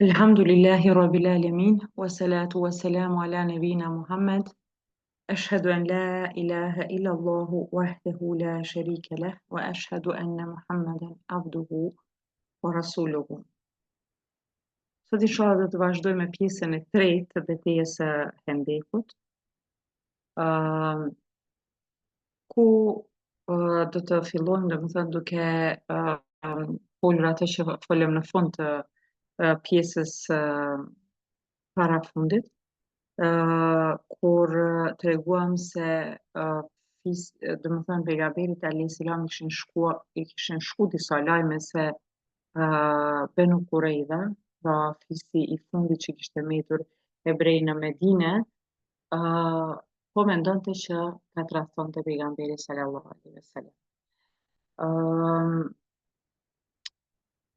Elhamdulillahi Rabbil Alamin, wa salatu wa salamu ala nabina Muhammad. Ashhadu an la ilaha illa Allahu wahdahu la sharika lah, wa ashhadu anna Muhammadan abduhu wa rasuluhu. Sot inshallah do të vazhdoj me pjesën e tretë të betejës së Hendekut, ku do të fillojmë domethënë duke folur atë që folëm në fund të pjesës parafundit, kur treguam se domethënë pejgamberit alayhis salam i kishin shku disa lajme se Benu Kurejda, pra fisi i fundit që kishte mbetur hebrej në Medine, po mendonte që ka tradhtonte pejgamberi sallallahu alaihi wasallam.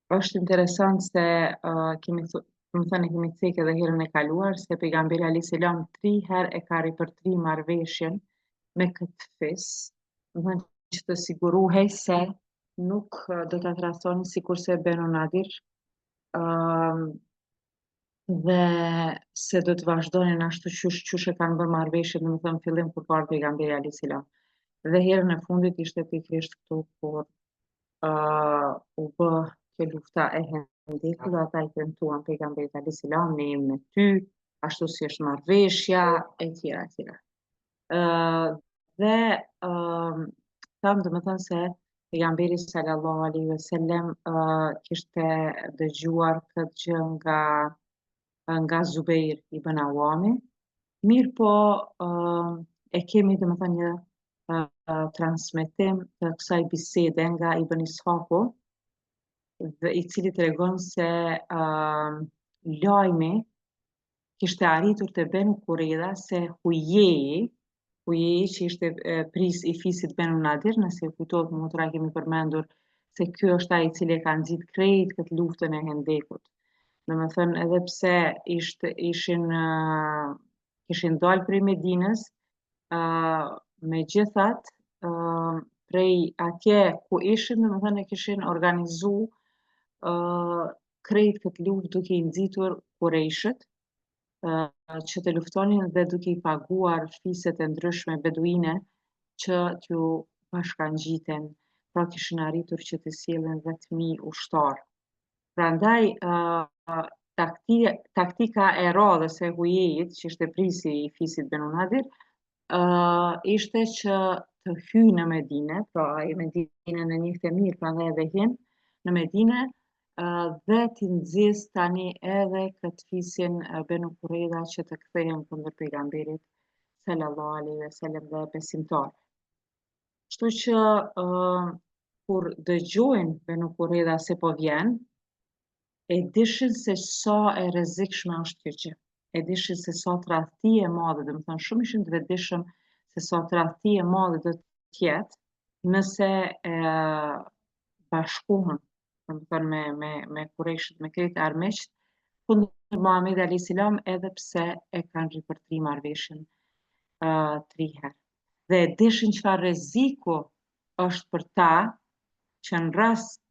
Është interesant se kemi cekë edhe herën e kaluar se pejgamberi alayhis salam 3 herë e ka ripërtri marrëveshjen me këtë fis, domethënë që të sigurohej se nuk do ta tradhtonin sikurse Benu Nadir, dhe se do të vazhdonin ashtu qysh e kanë bërë marrëveshjen, domethënë fillim kur ka ardhur pejgamberi alayhis salam. Dhe herën e fundit ishte pikërisht këtu kur u bë kjo lufta e Hendekut, ata i premtuan pejgamberit alayhis salam, ne jemi me ty, ashtu si është marrëveshja, etj. Dhe thamë domethënë se pejgamberi sallallahu alaihi wasallam kishte dëgjuar këtë gjë nga Zubair ibn Awami, mirë po e kemi domethënë një transmetim të kësaj bisede nga Ibn Ishaku, i cili tregon se lajmi kishte arritur te Benu Kurejda se Hujeji që ishte pris i fisit Benu Nadir, nëse kujtohet motra kemi përmendur se ky është ai i cili e ka nxit krejt këtë luftën e Hendekut. Domethënë edhe pse kishin dalë prej Medinës, megjithatë prej atje ku ishin, domethënë e kishin organizu krejt këtë luftë duke i nxitur Kurejshët që të luftonin dhe duke i paguar fiset e ndryshme beduine që t'ju bashkangjiten, pra kishin arritur që të sjellin 10.000 ushtar. Prandaj taktika e radhës e Hujejit, që ishte prisi i fisit Benu Nadir, ishte që të hyjë në Medine, pra ai Medinën e njihte mirë, prandaj edhe hyn në Medine, dhe t'i nxjisë tani edhe këtë fisin Benu Kurejda që të kthehen kundër pejgamberit sallallahu alaihi wasallam dhe besimtarëve. Kështu që kur dëgjojnë Benu Kurejda se po vjen, e dishin se sa e rrezikshme është kjo gjë. E dishin se sa tradhti e madhe, domethënë shumë ishin të vetëdijshëm se sa tradhti e madhe do të jetë nëse bashkohen, domethënë me Kurejshët, me krejt armiqt kundër Muhamedit alayhis salam, edhe pse e kanë ripërtri marrëveshjen 3 herë. Dhe e dishin çfarë rreziku është për ta që në rast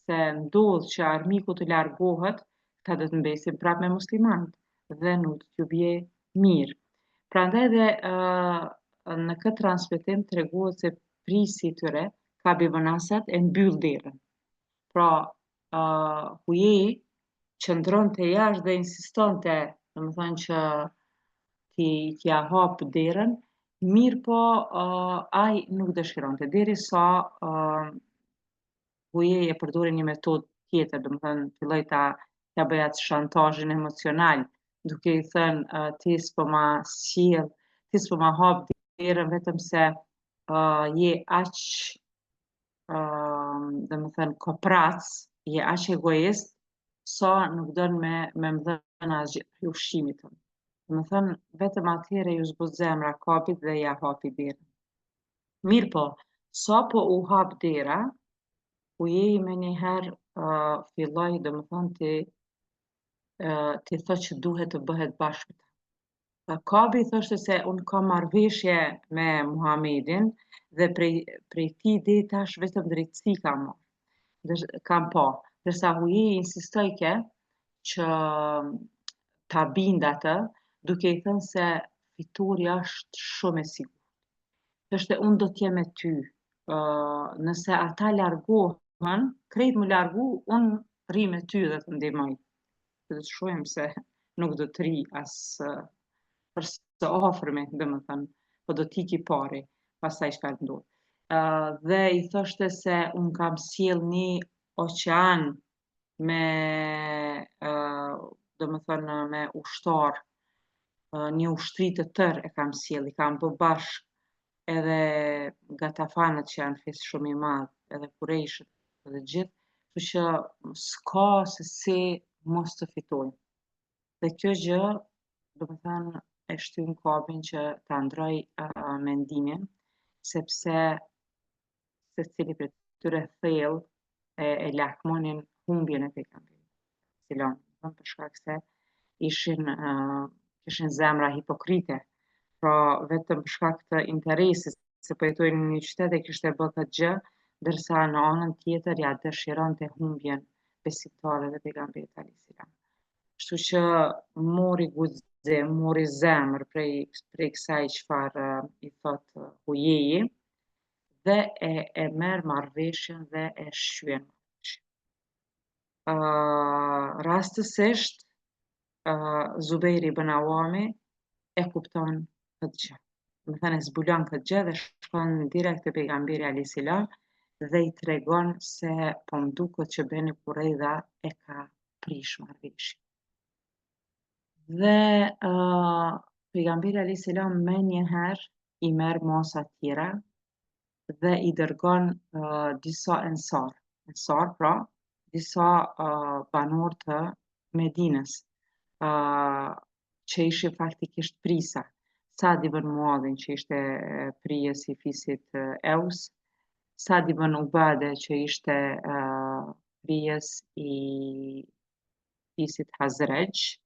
se ndodh që armiku të largohet, ta do të mbesin prapë me muslimanët dhe nuk t'ju bie mirë. Prandaj dhe në këtë transmetim treguohet se prisi i tyre, Ka'b ibn Asad, e mbyll derën. Pra Hujeji qëndronte jashtë dhe insistonte, domethënë që t'ja hap derën, mirë po ai nuk dëshironte, derisa Hujeji e përdori një metodë tjetër, domethënë filloi ta bëj atë shantazhin emocional, duke i thënë ti s'po ma sjell, ti s'po ma hap derën vetëm se je aq domethënë koprac, je aq egoist, sa nuk don me më dhënë asgjë prej ushqimit tënd. Domethënë vetëm atëherë ju zbut zemra Ka'bit dhe ja hapi derën. Mirë po, sa po u hap dera, Hujeji me njëherë filloi domethënë ti thotë që duhet të bëhet bashkë me ta. Ka'bi thoshte se unë kam marrëveshje me Muhamedin dhe prej ti deri tash vetëm drejtësi kam pa. Ndërsa Hujeji insistoi që ta bindë atë, duke i thënë se fitoria është shumë e sigurt. Thoshte unë do t'jem me ty. Nëse ata largohen, krejt më largu, unë rri me ty dhe të ndihmoj. Do të shohim se nuk do të ri as për së afërmi, domethënë, po do t'iki pari, pastaj çka ndodh. Dhe i thoshte se unë kam sjell një oqean me domethënë me ushtar, një ushtri të tërë e kam sjell, i kam bë bashk edhe gatafanët që janë fis shumë i madh, edhe kurejshët edhe gjithë, kështu që s'ka se si mos të fitojnë. Dhe kjo gjë, domethënë, e shtyn kapin që ta ndroj mendimin, sepse secili prej këtyre thellë e lakmonin humbjen e pejgamberit, selam, për shkak se kishin zemra hipokrite, pra vetëm për shkak të interesit se po jetojnë në një qytet e kishte bërë këtë gjë, ndërsa në anën tjetër ja dëshironte humbjen besimtarëve të pejgamberit alayhis salam. Kështu që mori guxim, mori zemër prej kësaj çfarë i thot Hujeji dhe e merr marrëveshjen dhe e shqyen. Rastësisht Zubejri ibn Awami e kupton këtë gjë. Domethënë e zbulon këtë gjë dhe shkon direkt te pejgamberi alayhis salam dhe i tregon se po m'duket që Beni Kurrejdha e ka prish marrëveshjen. Dhe pejgamberi alayhis salam më njëherë i merr masa tjera dhe i dërgon disa ensar, pra disa banor të Medinës, që ishin faktikisht prisa. Sa'd ibn Muadhin që ishte prijes i fisit Eus, Sa'd ibn Ubade që ishte prijes i fisit Hazraj,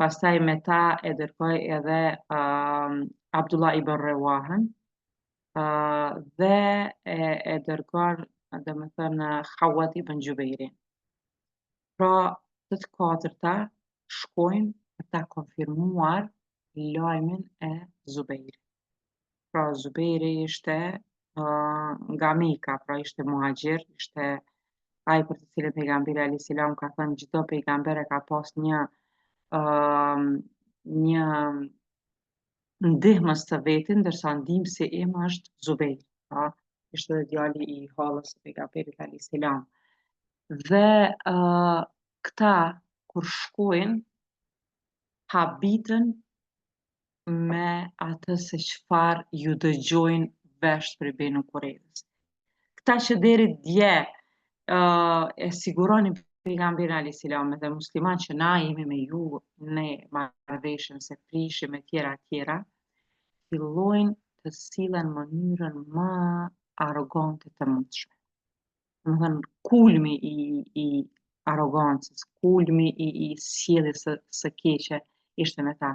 pastaj me ta e dërgoi edhe Abdullah ibn Rewahën, dhe e dërgon domethënë Hawad ibn Gjubejrin. Pra të katërta shkojnë për ta konfirmuar lajmin e Zubejrit. Pra Zubejri ishte nga Meka, pra ishte muhaxhir, ishte ai për të cilin pejgamberi alayhis salam ka thënë çdo pejgamber e ka pas një ndihmës të vetin, ndërsa ndihmësi im është Zubejri, pra ishte edhe djali i hallës së pejgamberit alayhis salam. Dhe këta kur shkojnë habitën me atë se çfarë ju dëgjojnë vesh për Benu Kurrejdhës. Këta që deri dje e siguronin pejgamberin alayhis salam dhe musliman që na jemi me ju në marrëveshjen se prishim e tjera, fillojnë të sillen në mënyrën më arrogante të mundshme. Domethënë kulmi i arrogancës, kulmi i sjelljes së keqe ishte me ta.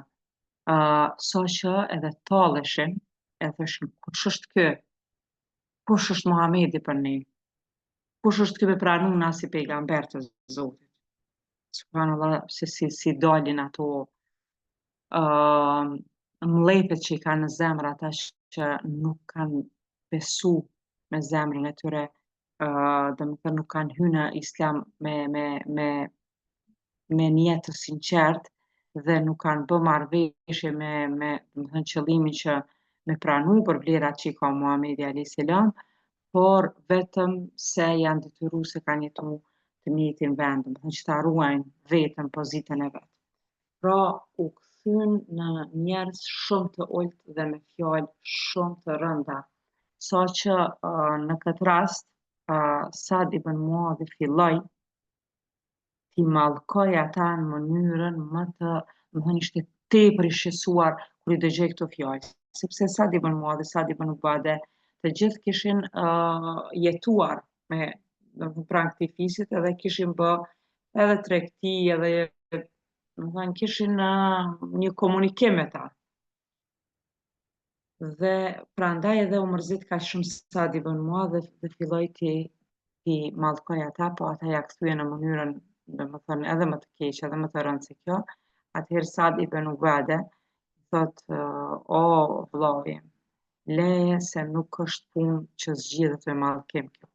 Saqë edhe talleshin, e thoshin kush është ky? Kush është Muhamedi për ne? Kush është ky me pranu na si pejgamber të Zotit? Subhanallahu, se si dalin ato mllepet që i kanë në zemër ata që nuk kanë besu me zemrën e tyre, domethënë nuk kanë hyrë në Islam me niyet të sinqert dhe nuk kanë bë marrëveshje me domethënë qëllimin që me pranu për vlerat që i ka Muhamedi alayhis salam, por vetëm se janë detyruar se kanë jetu të njëjtin vend, domethënë që ta ruajnë veten, pozitën e vet. Pra u kthyn në njerëz shumë të ulët dhe me fjalë shumë të rënda, saqë në këtë rast Sa'd ibn Muadhi filloi t'i mallkoj ata në mënyrën më të, domethënë ishte tepër i shqetësuar kur i dëgjoi këto fjalë, sepse Sa'd ibn Muadhi, Sa'd ibn Ubade, të gjithë kishin jetuar me domethënë pranë këtij fisit edhe kishin bë edhe tregti edhe domethënë kishin një komunikim me ta. Dhe prandaj edhe u mërzit kaq shumë Sa'd ibn Muadhi dhe filloi t'i mallkoj ata, po ata ja kthyen në mënyrën domethënë edhe më të keq, edhe më të rëndë se kjo, atëherë Sad ibn Ubade thotë, o vllai, leje se nuk është punë që zgjidhet me mallkim kjo.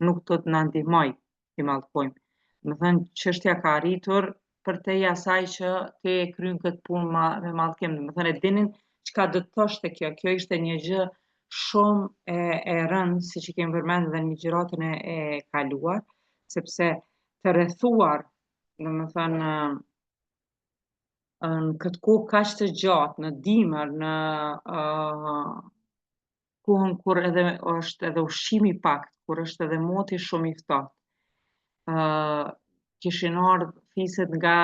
Nuk do të na ndihmoj t'i mallkojmë. Domethënë çështja ka arritur përtej asaj që ti e kryen këtë punë me mallkim. Domethënë e dinin çka do të thoshte kjo. Kjo ishte një gjë shumë e rëndë, siç i kemi përmendur edhe në ligjëratën e kaluar, sepse të rrethuar, domethënë në këtë kohë kaq të gjatë, në dimër, në kohën kur edhe është edhe ushqimi i pak, kur është edhe moti shumë i ftohtë. Kishin ardhur fiset nga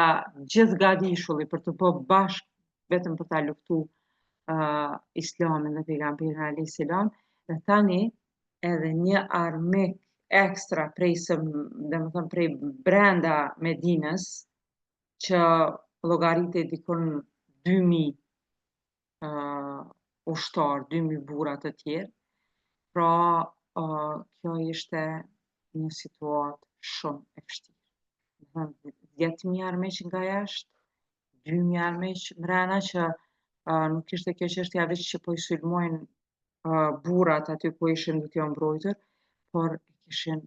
gjithë gadishulli për të bërë bashkë vetëm për ta luftuar Islamin dhe pejgamberin alayhis salam, dhe tani edhe një armik ekstra domethënë prej brenda Medinës që llogaritej dikon 2000 ushtar, 2000 burra të tjerë. Pra, kjo ishte një situatë shumë e vështirë. Domethënë 10.000 armiq nga jashtë, 2.000 armiq mrena që nuk ishte kjo çështja veç që po i sulmojnë burrat aty ku ishin duke u mbrojtur, por kishin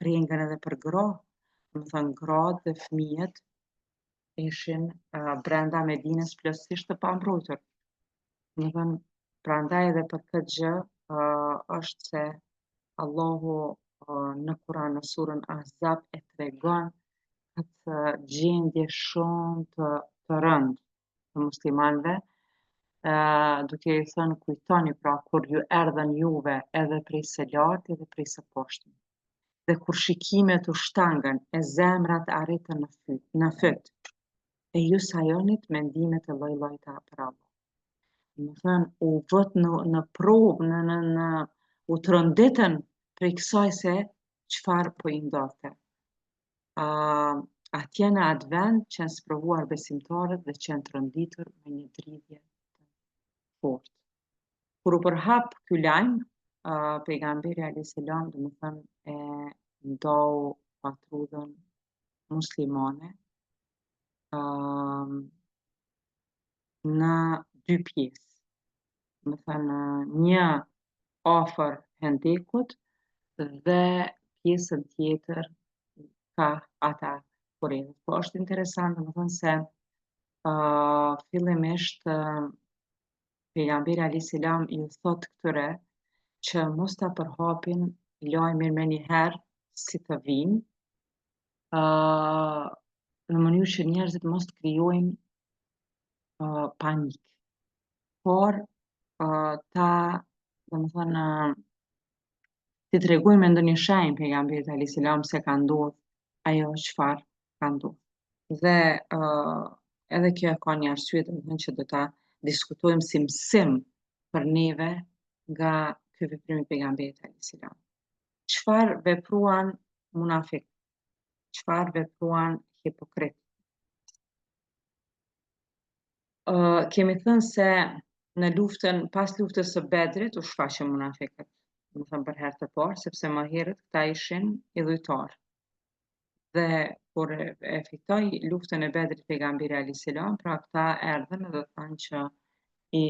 brengën edhe për gra. Domethënë gratë dhe fëmijët ishin brenda Medinës plotësisht të pambrojtur. Domethënë prandaj edhe për këtë gjë është se Allahu në Kur'an në surën Ahzab e tregon këtë gjendje shumë të rëndë të muslimanëve, duke i thënë kujtoni pra kur ju erdhën juve edhe prej së lartë edhe prej së poshtme. Dhe kur shikimet u shtangën e zemrat arritën në fyt, e ju sajonit mendimet e lloj-llojta për Allah. Domethënë u vët në provë, u tronditën prej kësaj se çfarë po i ndodhte. Atje në atë vend qenë sprovuar besimtarët dhe qenë tronditur me një dridhje të fortë. Kur u përhap ky lajm, pejgamberi alayhis salam domethënë e ndau patrudhën muslimane në dy pjesë. Domethënë një afër Hendekut dhe pjesën tjetër ka ata Kurejshit. Po është interesant domethënë se fillimisht pejgamberi alayhis salam ju thot këtyre që mos ta përhapin lajmin me një herë si të vinë, në mënyrë që njerëzit mos të krijojnë panikë, por ta domethënë ti tregojnë me ndonjë shenjë pejgamberit alayhis salam se ka ndodhur ajo çfarë ka ndodhur. Dhe edhe kjo ka një arsye domethënë që do ta diskutojmë si mësim për neve nga ky veprim i pejgamberit alayhis salam. Çfarë vepruan munafiqët? Çfarë vepruan hipokritë? Kemi thënë se në pas luftës së Bedrit u shfaqën munafiqët, domethënë për herë të parë, sepse më herët këta ishin idhujtar. Dhe kur e fitoi luftën e Bedrit pejgamberi alayhis salam, pra këta erdhën dhe thanë që i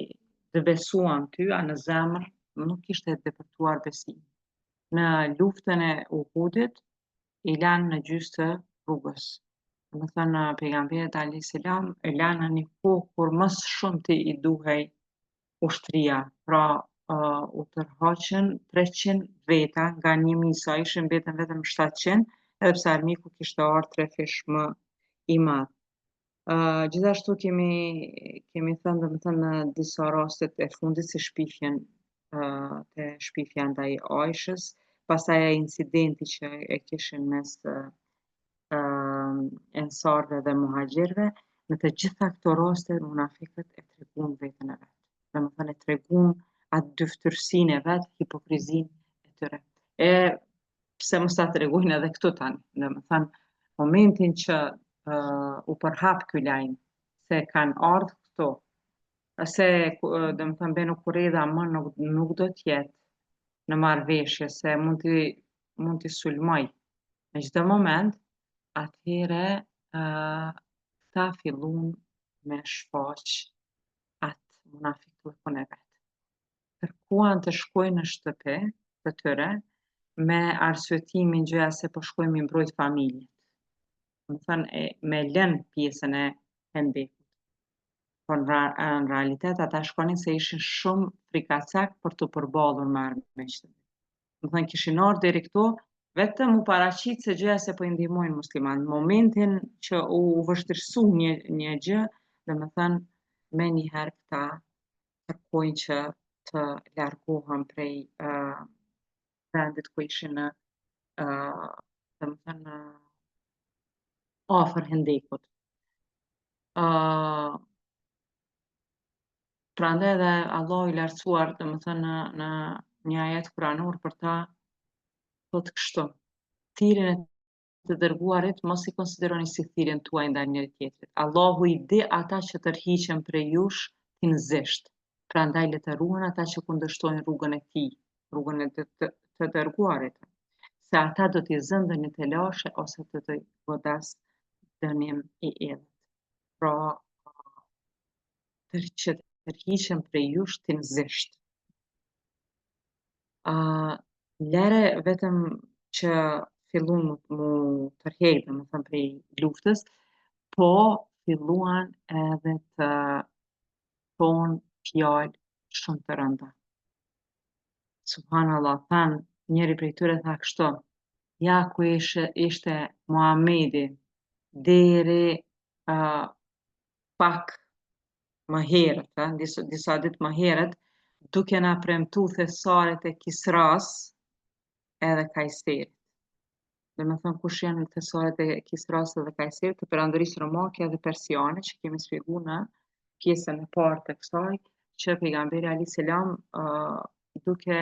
besuan ty, a në zemër nuk kishte depërtuar besim. Në luftën e Uhudit i lanë në gjysmë të rrugës. Domethënë pejgamberi alayhis salam e lanë në një kohë kur më së shumti i duhej ushtria, pra u tërhoqën 300 veta nga 1000 sa ishin mbetën vetëm 700, edhe pse armiku kishte ardhur 3 fish më i madh. Gjithashtu kemi thënë domethënë në disa raste e fundit si shpifjen te shpifja ndaj Aishës, pastaj ai incidenti që e kishin mes ensarëve dhe muhaxhirëve, në të gjitha këto raste munafiqët e treguan veten e vet. Domethënë e treguan atë dyftërsinë e vet, hipokrizinë e tyre. E pse mos ta tregojnë edhe këtu tani, domethënë momentin që u përhap ky lajm se kanë ardhur këtu, se domethënë Benu Kurejda më nuk do të jetë në marrëveshje se mund t'i sulmoj në çdo moment, atëhere ta fillun me shfaq atë munafikun e vet. Kërkuan të shkojnë në shtëpi të tyre me arsyetimin gjëja se po shkojnë mi mbrojt familjet. Më thënë me lënë pjesën e hendekut. Por në realitet ata shkonin se ishin shumë frikacak për të përballur me armiqtë. Më thënë kishin ardhur deri këtu vetëm u paraqit se gjëja se po i ndihmojnë musliman. Në momentin që u vështirësu një gjë, domethënë menjëherë këta kërkojnë që të largohen prej vendit ku ishin në domethënë afër hendekut. Prandaj edhe Allahu i lartësuar, domethënë në një ajet kuranor për ta thotë kështu: thirrjen e të dërguarit mos i konsideroni si thirrjen tuaj ndaj njëri tjetrit. Allahu i di ata që tërhiqen prej jush tin zisht. Prandaj le të ruhen ata që kundërshtojnë rrugën e tij, rrugën e të dërguarit. Se ata do t'i zëndën një telashe ose të të godas dënim i edhët. Pra, që tërhiqen prej jush tin zisht. Lere vetëm që fillun mu tërheq, domethënë prej luftës, po filluan edhe të thonë fjalë shumë të rënda. Subhanallahu, thanë njëri prej tyre tha kështu: ja ku ishte Muhamedi deri pak më herët, disa ditë më herët, duke na premtu thesaret e Kisras edhe Kajserit. Domethënë kush janë thesaret e Kisras edhe Kajserit, të perandorisë romake dhe persiane, që kemi shpjeguar në pjesën e parë të kësaj, që pejgamberi alayhis salam duke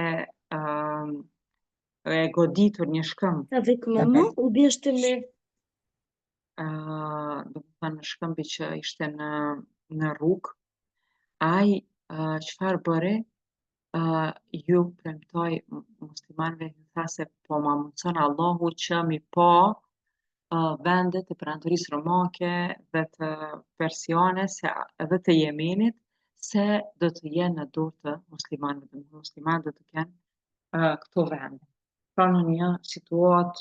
e goditur një shkëmb. Avec maman ou bien je te mets Domethënë në shkëmbi që ishte në rrugë, ai çfarë bëri? Ju premtoj muslimanëve, ju tha se po ma mundson Allahu që mi pa vendet e perandorisë romake dhe të persiane edhe të Jemenit, se do të jenë në dorë të muslimanëve. Muslimanët do të kenë këto vende. Pra në një situatë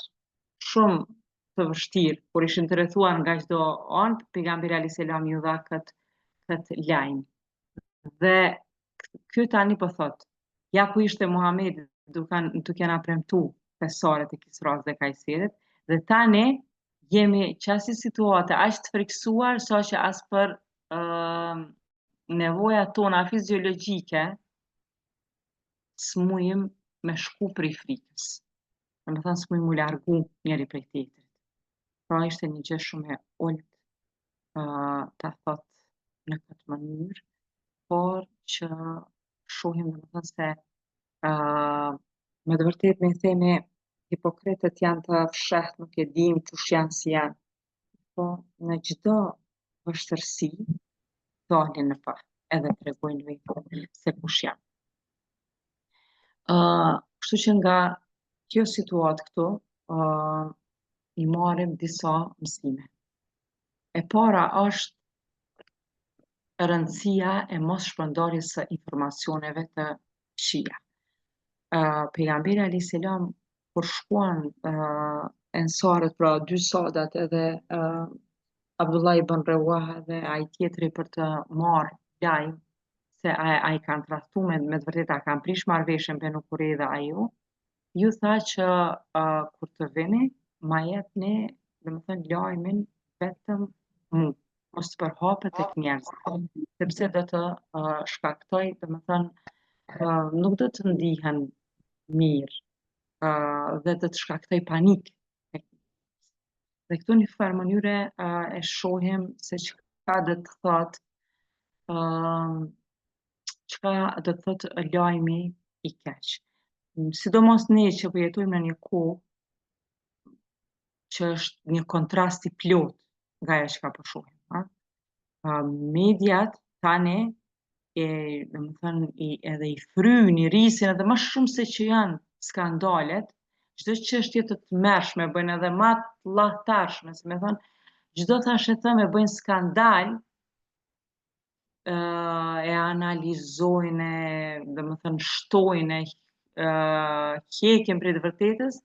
shumë të vështirë, kur ishin të rrethuar nga çdo anë, pejgamberi alayhis salam ju dha këtë lajm. Dhe ky tani po thot: ja ku ishte Muhamedi duke na premtu thesaret e Kisras dhe Kajserit, dhe tani jemi qasi situate aq të friksuar sa që as për nevojat tona fiziologjike smujim me shku prej frikës. Domethënë smujim u largu njëri prej tjetrit. Pra ishte një gjë shumë e ulët ta thot në këtë mënyrë, por që shohim domethënë se me të vërtetë me themi hipokritët janë të fshehtë, nuk e dim kush janë si janë. Po në çdo vështirësi dalin në pa, edhe tregojnë vetë se kush janë. Kështu që nga kjo situatë këtu i marrim disa mësime. E para është rëndësia e mos shpërndarjes së informacioneve të këqija. Pejgamberi alayhis salam kur shkuan ensarët, pra dy sadat edhe Abdullah ibn Rawaha dhe ai tjetri për të marrë lajm se ai kanë tradhtuar me të vërtetë kanë prish marrëveshjen Benu Kurejza dhe ajo, ju tha që kur të vini, ma jepni, domethënë lajmin vetëm mu, mos të përhapet tek njerëzit, sepse do të shkaktoj, domethënë nuk do të ndihen mirë dhe do të shkaktoj panikë. Dhe këtu në një farë mënyre e shohim se çka do të thotë çka do të thotë lajmi i keq. Sidomos ne që po jetojmë në një kohë që është një kontrast i plot nga ajo çka po shohim, mediat tani domethënë edhe i fryjnë, i rrisin edhe më shumë se që janë skandalet, çdo çështje të tmerrshme bëjnë edhe më të llahtarshme, si me thënë, çdo thash e thëmë e bëjnë skandal, e analizojnë, domethënë shtojnë, heqin prej të vërtetës,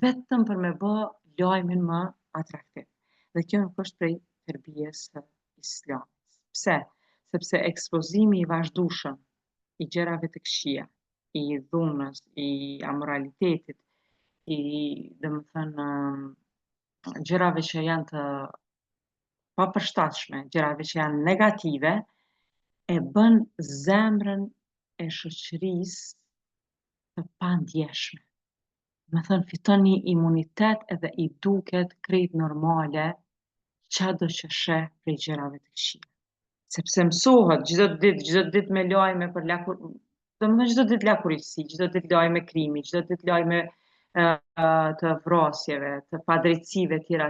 vetëm për me bë lajmin më atraktiv. Dhe kjo nuk është prej tërbijes së Islamit. Pse? Sepse ekspozimi i vazhdueshëm i gjërave të këqija, i dhunës, i amoralitetit, i domethënë gjërave që janë të papërshtatshme, gjërave që janë negative, e bën zemrën e shoqërisë të pandjeshme. Me thënë, fiton një imunitet edhe i duket krejt normale çado që sheh prej gjërave të këqija. Sepse mësohet çdo ditë me lajme për lakur, domethënë çdo ditë lakurisi, çdo ditë lajme krimi, çdo ditë lajme të vrasjeve, të padrejtësive tjera,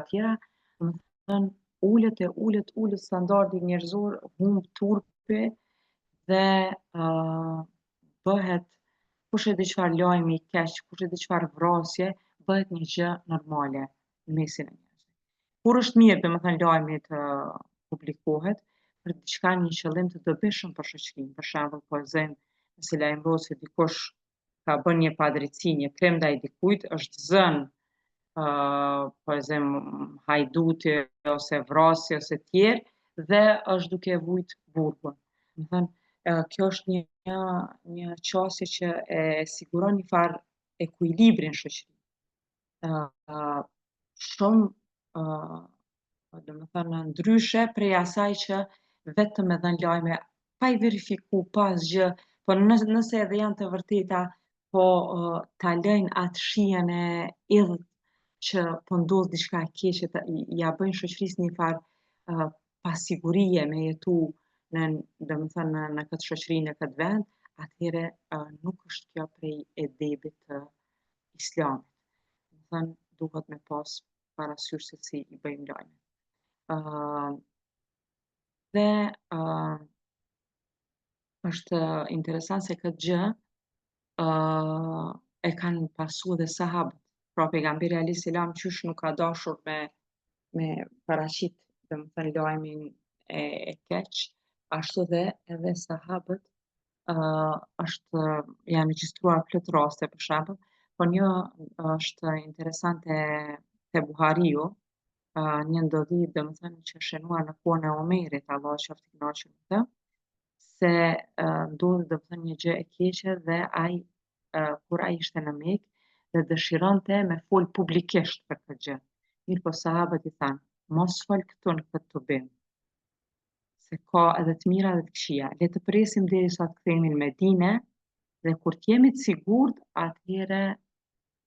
domethënë ulet standardi njerëzor, humb turpi dhe bëhet kush e di çfarë lajmi i keq, kush e di çfarë vrasje, bëhet një gjë normale në mesin e njerëzve. Kur është mirë, domethënë lajmi të publikohet për diçka një qëllim të dobishëm për shoqërinë. Për shembull, po e zëjmë nëse lajmërohet se dikush ka bën një padrejtësi, një krim ndaj dikujt, është zënë po e zëjmë hajduti ose vrasje ose tjerë dhe është duke vujt burgun. Domethënë, kjo është një qasje që e siguron një farë ekuilibri në shoqëri. Shumë domethënë ndryshe prej asaj që vetëm me dhënë lajme pa i verifiku, pa asgjë, po nëse edhe janë të vërteta, po ta lëjnë atë shijen e idhët që po ndodh diçka e keqe, ja bëjnë shoqërisë një farë pasigurie me jetu domethënë në këtë shoqëri, në këtë vend, atëherë nuk është kjo prej edebit të Islamit. Domethënë duhet me pas parasysh se si i bëjmë lajmet. Dhe është interesant se këtë gjë e kanë pasu edhe sahabët. Pra pejgamberi alayhis salam qysh nuk ka dashur me paraqit domethënë lajmin e keq, ashtu dhe edhe sahabët janë regjistruar plot raste për shembull, po një është interesante te Buhariu, një ndodhi domethënë që shënuar në kohën e Omerit, Allah qoftë i kënaqur me të, se ndodhi domethënë një gjë e keqe dhe kur ai ishte në Mekë dhe dëshironte me fol publikisht për këtë gjë. Mirëpo sahabët i thanë, mos fol këtu në këtë tubim, se ka edhe të mira dhe të këqija. Le të presim derisa të kthehemi në Medinë dhe kur të jemi të sigurt, atëherë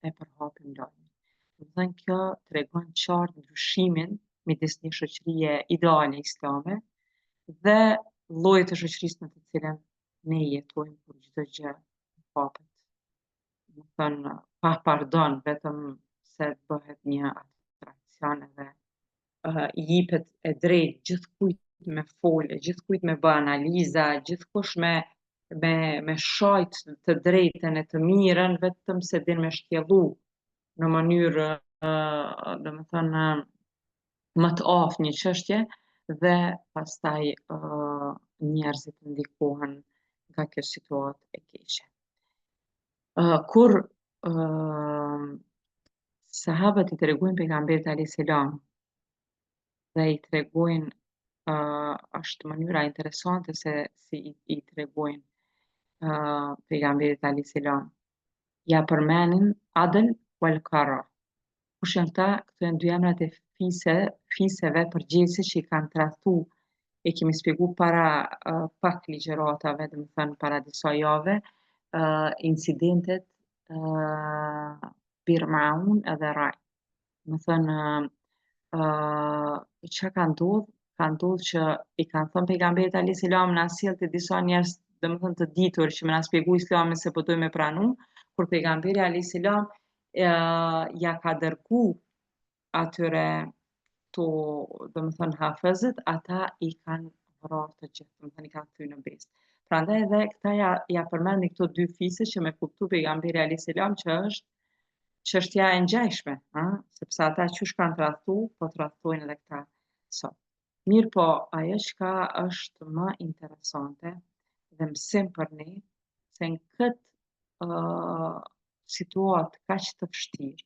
e përhapim lajmin. Domethënë kjo tregon qartë ndryshimin midis një shoqërie ideale islame dhe llojit të shoqërisë në të cilën ne jetojmë kur çdo gjë hapet. Domethënë pa pardon, vetëm se bëhet një atraksion edhe i jipet e drejtë gjithkujt me folë, gjithkujt me bë analiza, gjithkush me shajt të drejtën e të mirën, vetëm se din me shtjellu në mënyrë domethënë më të aftë një çështje dhe pastaj njerëzit ndikohen nga kjo situatë e keqe. Kur sahabët i tregojnë pejgamberit alayhis salam dhe i tregojnë është mënyra interesante se si i tregojnë pejgamberit alayhis salam. Ja përmenin Adl wal Qara. Kush janë këta? Këto janë dy emrat e fiseve përgjithëse që i kanë tradhtu, e kemi shpjegu para pak ligjëratave, domethënë para disa jave, incidentet Bir Maun edhe Rai. Domethënë çka ka ndodhur? Ka ndodhur që i kanë thënë pejgamberit alayhis salam na sillte disa njerëz domethënë të ditur që më na shpjegoj Islamin se po dojmë me pranu, kur pejgamberi alayhis salam ja ka dërgu atyre to domethënë hafezët, ata i kanë vrarë të gjithë, domethënë i kanë thyer në besë. Prandaj edhe këta ja përmendin këto dy fise që me kuptu pejgamberi alayhis salam që është çështja e ngjajshme, sepse ata qysh kanë tradhtu, po tradhtojnë edhe këta sot. Mirë po, ajo çka është më interesante dhe mësim për ne, se në këtë situatë kaq të vështirë,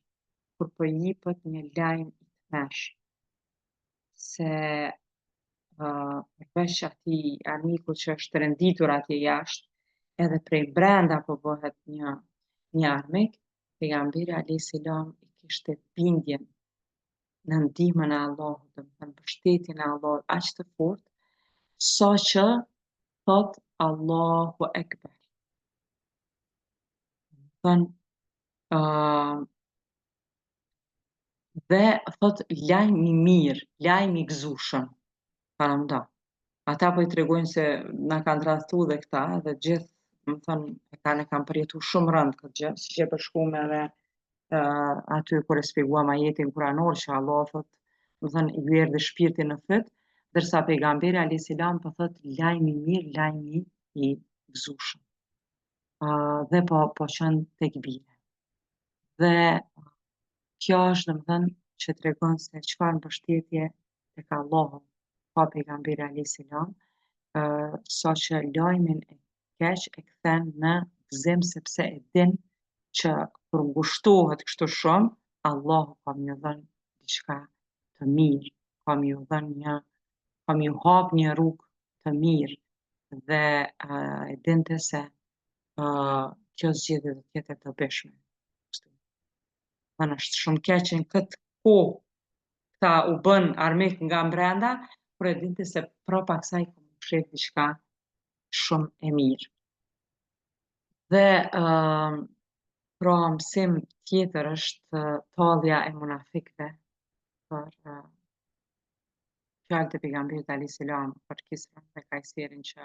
kur po jepet një lajm i tmeshëm, se përveç atij armiku që është renditur atje jashtë, edhe prej brenda po bëhet një armik, pejgamberi alayhis salam i kishte bindjen në ndihmën e Allahut, domethënë mbështetjen e Allahut aq të fortë, saqë thot Allahu Ekber. Dhe thot lajm i mirë, lajm i gëzueshëm. Parando. Ata po i tregojnë se na kanë tradhtu dhe këta, dhe gjithë, e kanë përjetu shumë rënd këtë gjë, siç e përshkruam edhe aty kur e shpjeguam ajetin kuranor që Allah thot, ju erdhi shpirti në fyt, ndërsa pejgamberi alayhis salam po thot lajm i mirë, lajm i gëzueshëm. Dhe po qënë tek bire. Dhe kjo është domethënë që tregon se çfarë mbështetje tek Allahu ka pejgamberi alayhis salam, saqë lajmin e keq e kthen në gëzim sepse e din që kur ngushtohet kështu shumë, Allahu ka m'ju dhënë diçka të mirë, ka m'ju hap një rrugë të mirë dhe e dinte se kjo zgjedhje do t'jetë e dobishme. Është shumë keq që në këtë kohë këta u bën armik nga brenda, por e dinte se prapa kësaj po shef diçka shumë e mirë. Dhe pra mësim tjetër është tallja e munafikëve për fjalët e pejgamberit alayhis salam për Kisrën dhe Kajserin që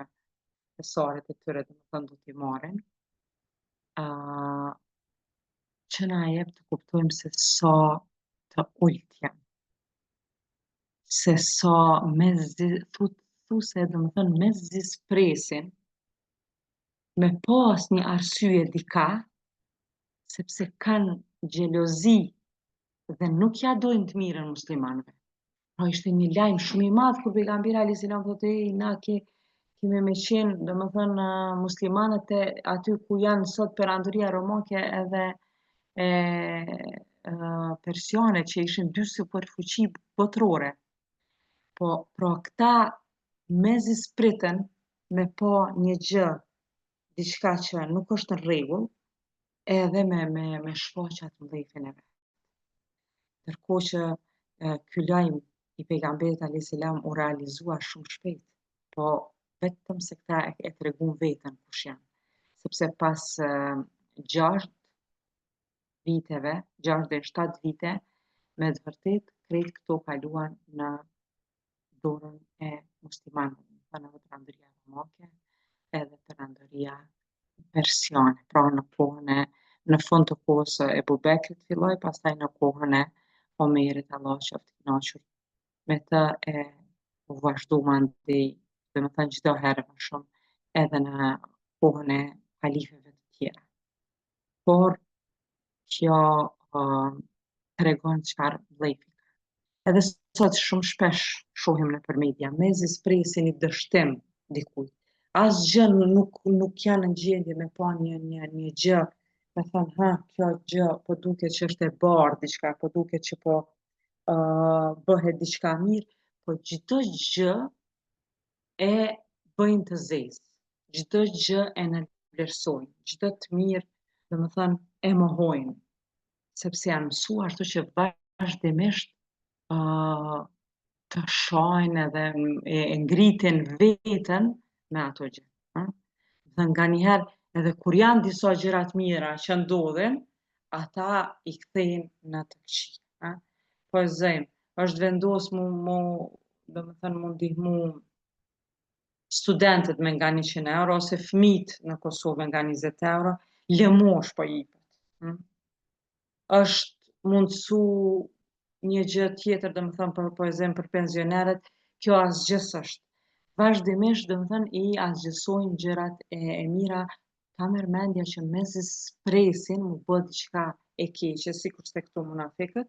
besaret e tyre domethënë do t'i marrin. Që na jep të kuptojmë se sa të ulët janë. Se sa thuse domethënë me zispresin me pas një arsye dika, sepse kanë xhelozi dhe nuk ja dojnë të mirën muslimanëve. Pra ishte një lajm shumë i madh kur pejgamberi alayhis salam thotë na kemi me qenë domethënë muslimanët e aty ku janë sot perandoria romake edhe persiane që ishin dy superfuqi botërore. Po pra këta me zispriten me pa një gjë, diçka që nuk është në rregull, edhe me shfaq atë mdhefin e vet. Ndërkohë që ky lajm i pejgamberit alayhis salam u realizua shumë shpejt, po vetëm se këta e treguan veten kush janë. Sepse pas 6 viteve, 6 deri 7 vite, me të vërtet krejt këto kaluan në dorën e muslimanëve, edhe perandoria romake, edhe perandoria persiane, pra në fund të kohës së Ebu Bekrit filloi, pastaj në kohën e Omerit, Allah qoftë i kënaqur me të, u vazhdu mandej, domethënë çdo herë më shumë, edhe në kohën e halifeve të tjerë. Por kjo tregon çfarë vllëfi ka. Edhe sot shumë shpesh shohim nëpër media, me zispresin i dështim dikujt. Asgjë nuk janë në gjendje me pa një gjë, me thënë, kjo gjë po duket që është e bardhë diçka, po duket që po bëhet diçka mirë, po çdo gjë e bëjnë të zezë, çdo gjë e nënvlerësojnë, çdo të mirë, domethënë e mohojnë, sepse janë mësuar ashtu që vazhdimisht të shajnë edhe e ngritin veten me ato gjë. Dhe nganjëherë edhe kur janë disa gjëra të mira që ndodhin, ata i kthejnë në të këqija. Po zëjmë, është vendos domethënë mu ndihmu studentët me nga 100 euro, ose fëmijët në Kosovë nga 20 euro, lëmosh po jepet. Është mundsu një gjë tjetër, domethënë po e zëjmë për pensionerët, kjo asgjë s'është. Vazhdimisht domethënë i asgjësojnë gjërat e mira, ka merr mendja që me zispresin mu bë diçka e keqe, sikur se këto munafikët,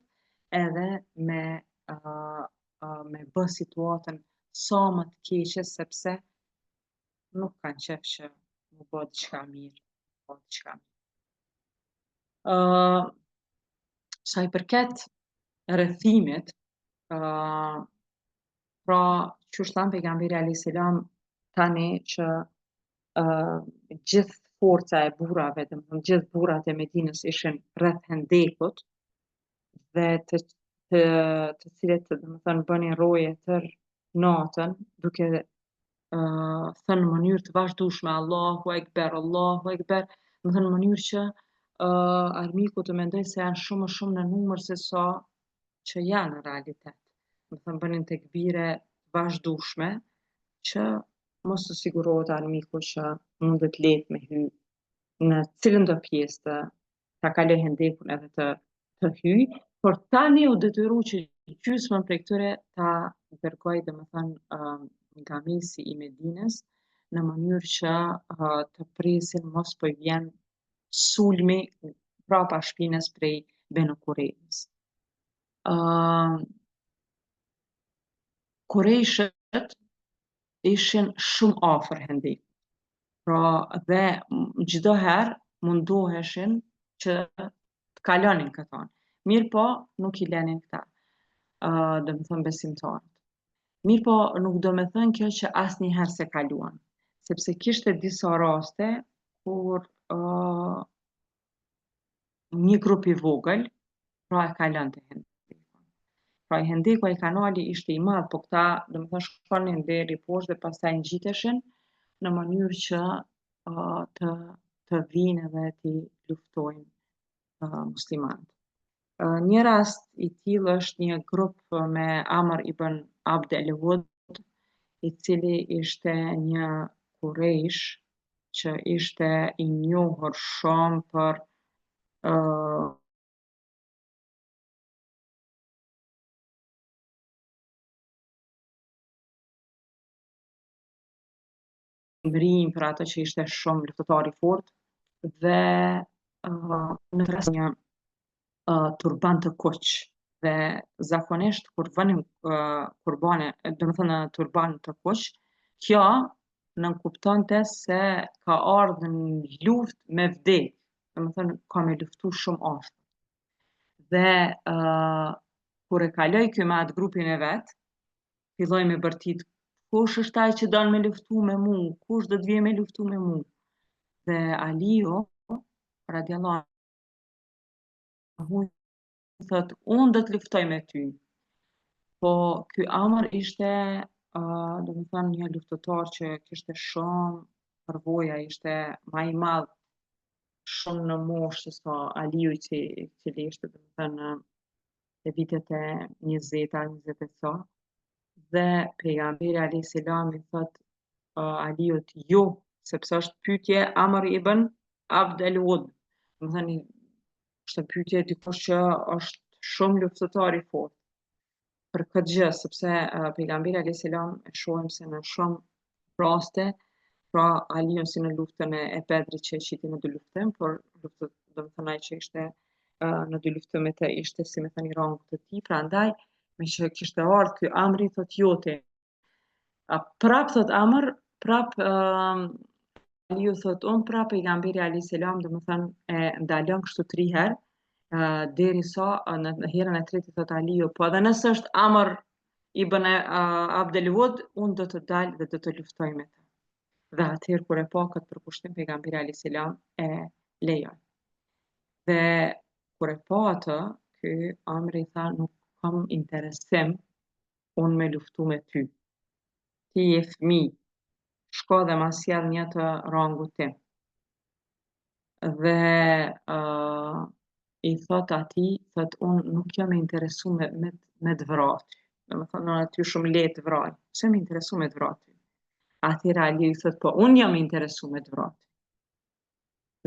edhe me bë situatën sa më të keqe sepse nuk kanë qef që mu bë diçka mirë, sa i përket rrethimit, pra qysh thanë pejgamberi alayhis salam tani që gjithë forca e burrave, domethënë gjithë burrat e Medinës ishin rreth hendekut dhe të cilët domethënë bënin roje tër natën duke thënë në mënyrë të vazhdueshme Allahu Ekber, Allahu Ekber, domethënë në mënyrë që armiku të mendojë se janë shumë më shumë në numër se sa që janë në realitet. Domethënë bënin tekbire vazhdueshme që mos të sigurohet armiku që mundet lehtë me hy në cilën do pjesë ta kaloj hendekun edhe të hyj, por tani u detyru që gjysmën prej këtyre ta dërgoj domethënë nga mesi i Medinës në mënyrë që të presin mos po i vjen sulmi prapa shpinës prej Benu Kurejës. Kurejshët ishin shumë afër hendekut. Pra dhe çdo herë mundoheshin që të kalonin këta. Mirë po nuk i lenin këta, domethënë besimtarët. Mirë po nuk do me thënë kjo që asnjëherë se kaluan, sepse kishte disa raste kur një grup i vogël pra e kalonte hendekun. Pra i hendeku ai kanali ishte i madh, po këta domethënë shkonin deri poshtë dhe pastaj ngjiteshin në mënyrë që të vinë edhe t'i luftojnë muslimanët. Një rast i tillë është një grup me Amr ibn Abd el-Wud, i cili ishte një kurejsh që ishte i njohur shumë për mrim për ato që ishte shumë luftëtar i fortë dhe në rast një turban të kuq dhe zakonisht kur vënim kurbane, domethënë turban të kuq, kjo nënkuptonte se ka ardhur në luftë me vdek, domethënë ka me luftu shumë aftë. Dhe kur e kaloi ky me atë grupin e vet, filloi me bërtit kush është ai që don me luftu me mu, kush do të vijë me luftu me mu. Dhe Aliu radiallahu anhu thot unë do të luftoj me ty. Po ky Amr ishte domethënë një luftëtar që kishte shumë përvoja, ishte më i madh shumë në moshë se sa Aliu i cili ishte domethënë e vitet e 20-a, 20 e ca. Dhe pejgamberi alayhis salam i thot Aliut jo, sepse është pyetje Amr ibn Abd el-Wud. Domethënë është pyetje dikush që është shumë luftëtar i fortë. Për këtë gjë, sepse pejgamberi alayhis salam e shohim se në shumë raste, pra Aliun si në luftën e Bedrit që e qiti në dy luftim, por domethënë ai që ishte në dy luftimet e ishte si me thënë i rangut të tij, prandaj me që kishte ardhur ky Amri thot joti. Prap thot Amr, prap Aliu thot unë prap pejgamberi alayhis salam domethënë e ndalon kështu 3 herë, derisa në herën e tretë thot Aliu, po edhe nëse është Amr ibn Abd el-Wud, unë do të dal dhe do të luftoj me të. Dhe atëherë kur e pa këtë përkushtim pejgamberi alayhis salam e lejoi. Dhe kur e pa atë, ky Amri tha nuk kam interesim unë me luftu me ty. Ti je fëmijë, shko dhe ma sjell një të rangut tim. Dhe i thot atij, thot unë nuk jam e interesu me të vrarë ty. Domethënë unë aty shumë lehtë të vraj. Pse më interesu me të vrarë ty? Atëherë Ali i thot po unë jam i interesu me të vrarë ty.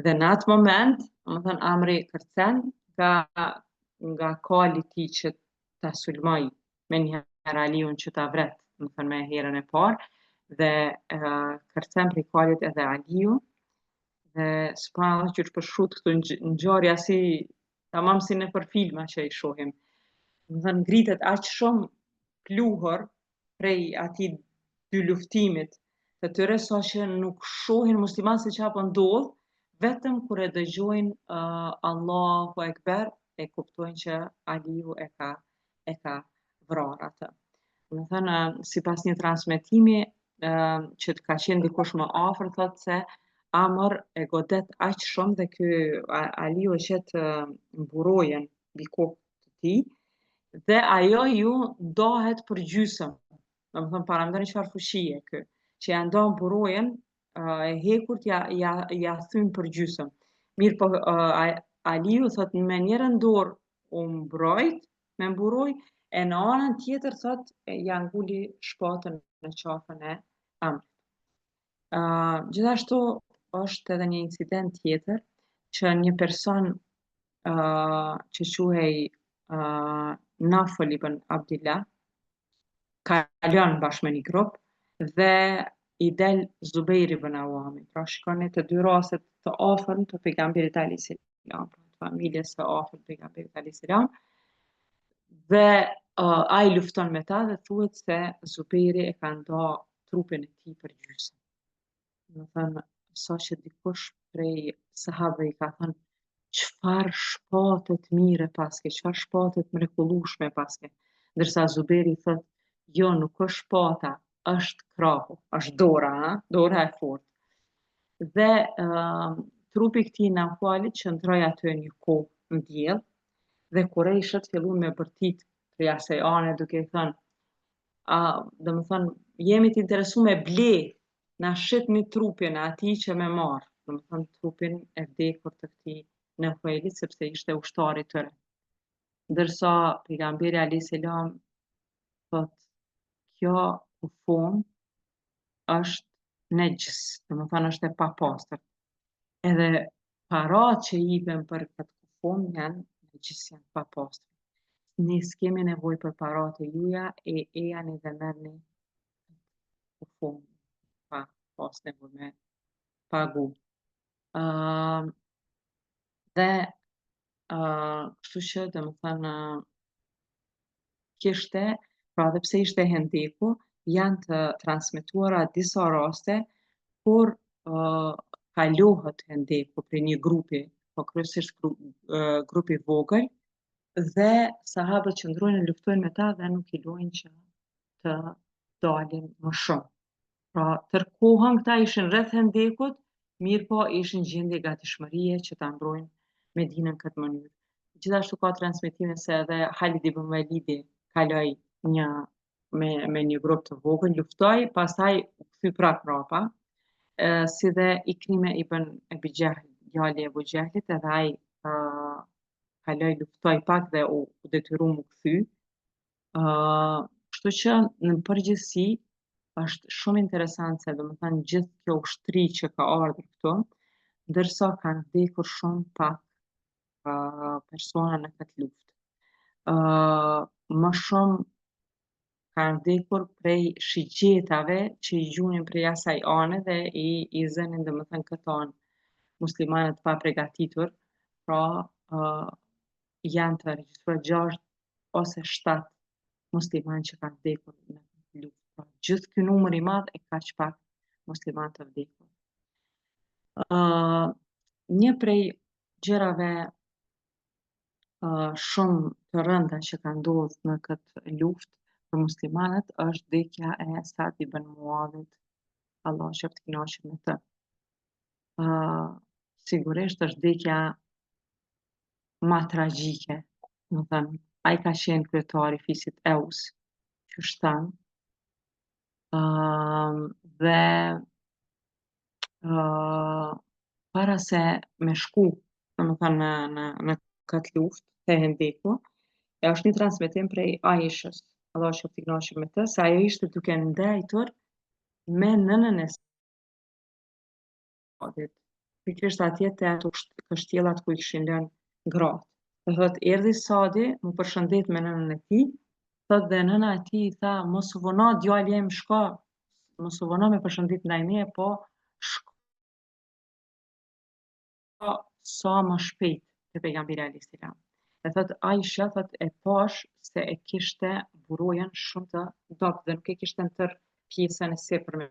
Dhe në atë moment, domethënë Amri kërcen nga kali i tij që ta sulmoj me njëherë Aliun që ta vret, domethënë me herën e parë, dhe kërcen prej kalit edhe Aliu, dhe subhanallahu që është përshut këtu ngjarja si tamam si në për filma që i shohim. Më thënë, ngritet aq shumë pluhur prej atij dy luftimit të tyre, sa që nuk shohin musliman se çfarë po ndodh, vetëm kur e dëgjojnë Allahu Ekber, e kuptojnë që Aliu e ka vrarë atë. Do të thënë, sipas një transmetimi që të ka qenë dikush më afër, thotë se Amr e godet aq shumë dhe ky Aliu e qet mburojen mbi kokën e tij dhe ajo ju ndahet për gjysmë. Domethënë paramendoni çfarë fushie ky, që ja ndan burojen e hekurt ja thyn për gjysmë. Mirë po Aliu thot me njërën dorë u mbrojt me mburoj, e në anën tjetër thot ja nguli shpatën në qafën e Amrit. Gjithashtu është edhe një incident tjetër që një person që quhej Nafël ibn Abdillah kalon bashkë me një grup dhe i del Zubejri ibn Awami. Pra shikoni të dy rastet të afërm të pejgamberit alayhis salam, të familjes së afërt të pejgamberit alayhis salam. Dhe ai lufton me ta dhe thuhet se Zubejri e ka nda trupin e tij për gjysmë. Do thënë, sa që dikush prej sahabëve i ka thënë çfarë shpatë të mire paske, çfarë shpatë të mrekullueshme paske. Ndërsa Zuberi thot, jo, nuk është shpata, është krahu, është dora, dora e fortë. Dhe trupi i këtij Nafalit qëndroi aty një kohë në diell dhe Kurejshët filluan me bërtit prej asaj ane duke thënë, domethënë jemi të interesuar me ble, na shitni trupin e atij që me marr, domethënë trupin e vdekur të këtij Nafalit sepse ishte ushtari i tyre. Ndërsa pejgamberi alayhis salam thot, kjo kufon është nejs, domethënë është e papastër. Edhe paratë që jipen për këtë kufon janë nejs, janë papastër. Ne s'kemi nevojë për paratë e juaja e ejani dhe merrni kufon pa pas nevojë me pagu. Dhe kështu që domethënë kishte, pra dhe pse ishte hendeku, janë të transmetuara disa raste kur kalohet hendeku për një grupi, po kryesisht grupi vogël, dhe sahabët qëndrojnë e luftojnë me ta dhe nuk i lojnë që të dalin më shumë. Pra, tërkohën këta ishin rreth hendekut, mirë po ishin gjendje gatishmërie që ta mbrojnë Medinën në këtë mënyrë. Gjithashtu ka transmetime se edhe Halid ibn Walidi kaloi me një grup të vogël, luftoi, pastaj u kthy prapë mbrapa, si dhe Ikrime ibn Abi Jahl, djali i Abu Jahlit, edhe ai kaloi luftoi pak dhe u detyru mu kthy. Kështu që në përgjithësi është shumë interesant se domethënë gjithë kjo ushtri që ka ardhur këtu, ndërsa kanë vdekur shumë pak persona në këtë luftë. Më shumë kanë vdekur prej shigjetave që i gjunin prej asaj ane dhe i zënin domethënë këtë anë muslimanët pa përgatitur, pra janë të regjistruar 6 ose 7 muslimanë që kanë vdekur në këtë luftë. Pra, gjithë ky numër i madh e kaq pak muslimanë të vdekur. Një prej gjërave shumë të rënda që ka ndodhur në këtë luftë për muslimanët është vdekja e Sa'd ibn Muadhit, Allah qoftë i kënaqur me të. Sigurisht është vdekja ma tragjike, do thënë, ai ka qenë kryetari i fisit Eus, qyshtan, dhe para se me shku, domethënë në këtë luftë te hendeku, është një transmetim prej Aishës, Allah qoftë i kënaqur me të, se ajo ishte duke ndajtur me nënën e Sa'dit, pikërisht atje te ato kështjellat ku i kishin lënë gratë. Dhe thot, erdhi Sa'di, mu përshëndet me nënën e tij, thot dhe nëna e tij i tha, mos u vona djali jem shko, mos u vona me përshëndet ndaj meje, po shko sa më shpejt te pejgamberi alayhis salam. E thot Aisha thot e pash se e kishte burojën shumë të dobët dhe nuk e kishte në tërë pjesën e sipërme.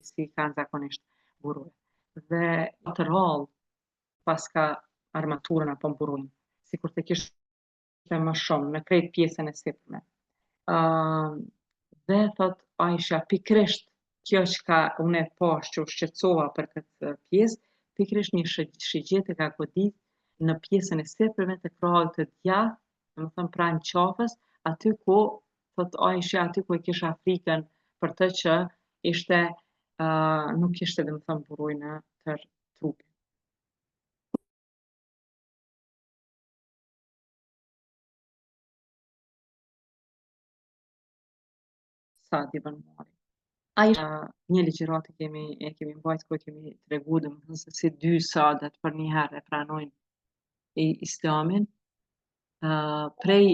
Si kanë zakonisht burojë. Dhe të rrallë pas ka armaturën apo burojën, sikur të kishte më shumë në krejt pjesën e sipërme. Dhe thot Aisha pikrisht kjo çka unë e pash që u shqetësova për këtë pjesë, pikrisht një shigjet e ka godit në pjesën e sipërme të krahut të djathtë, domethënë pranë qafës, aty ku thot Aisha aty ku e kisha frikën për të që ishte nuk kishte domethënë burrojë në tërë trupin. Sa'd ibn Mu'adh. Aisha një ligjëratë e kemi mbajtur ku e kemi treguar domethënë se si dy Sa'det për një herë e pranojnë Islamin prej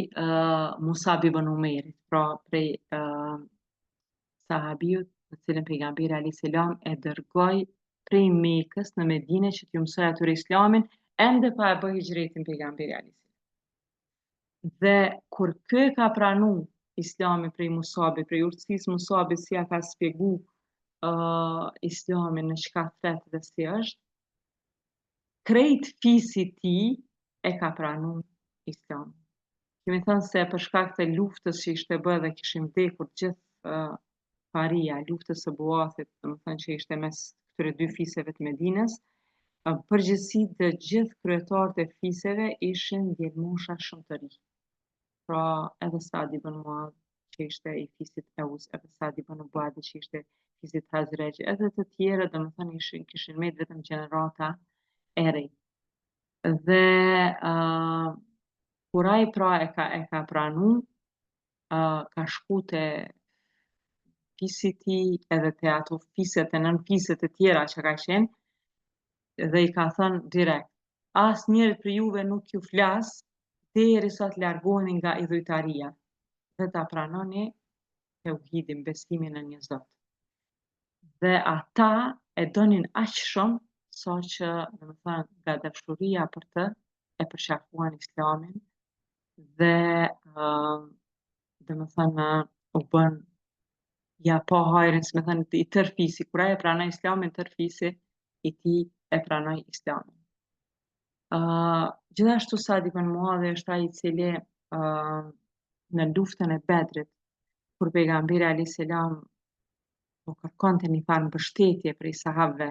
Musab ibn Umairit, pra prej sahabiut të cilën pejgamberi alayhis salam e dërgoi prej Mekës në Medinë që t'ju mësoi atyre Islamin, ende pa e bë hijretin pejgamberi alayhis salam. Dhe kur ky ka pranu Islamin prej Musabit, prej urtësisë Musabit si ja ka shpjegu Islamin në çka thret dhe si është, krejt fisi i tij e ka pranu Islamin. Kemi thënë se për shkak të luftës që ishte bërë dhe kishin vdekur gjithë paria, luftës së Buathit, domethënë që ishte mes këtyre dy fiseve të Medinës, përgjithësi të gjithë kryetarët e fiseve ishin djelmosha shumë të ri. Pra edhe Sa'd ibn Mu'adh që ishte i fisit Eus, edhe Sa'd ibn Ubadi që ishte i fisit Hazraj, edhe të tjerë domethënë kishin me vetëm gjenerata e ri. Dhe kur ai pra e ka pranu, ka shku te fisi i tij edhe te ato fiset e nën fiset e tjera që ka qenë, dhe i ka thënë direkt, asnjëri për juve nuk ju flas derisa të largoheni nga idhujtaria dhe ta pranoni tauhidin, besimin në një Zot. Dhe ata e donin aq shumë sa që domethënë nga dashuria për të e përqafuan Islamin dhe domethënë u bën ja pa hajrin, si me thënë i tërë fisi, kur ai e pranoi Islamin, tërë fisi i tij e pranoi Islamin. Gjithashtu Sa'd ibn Mu'adh është ai i cili në luftën e Bedrit, kur pejgamberi alayhis salam po kërkonte një farë mbështetje prej sahabëve,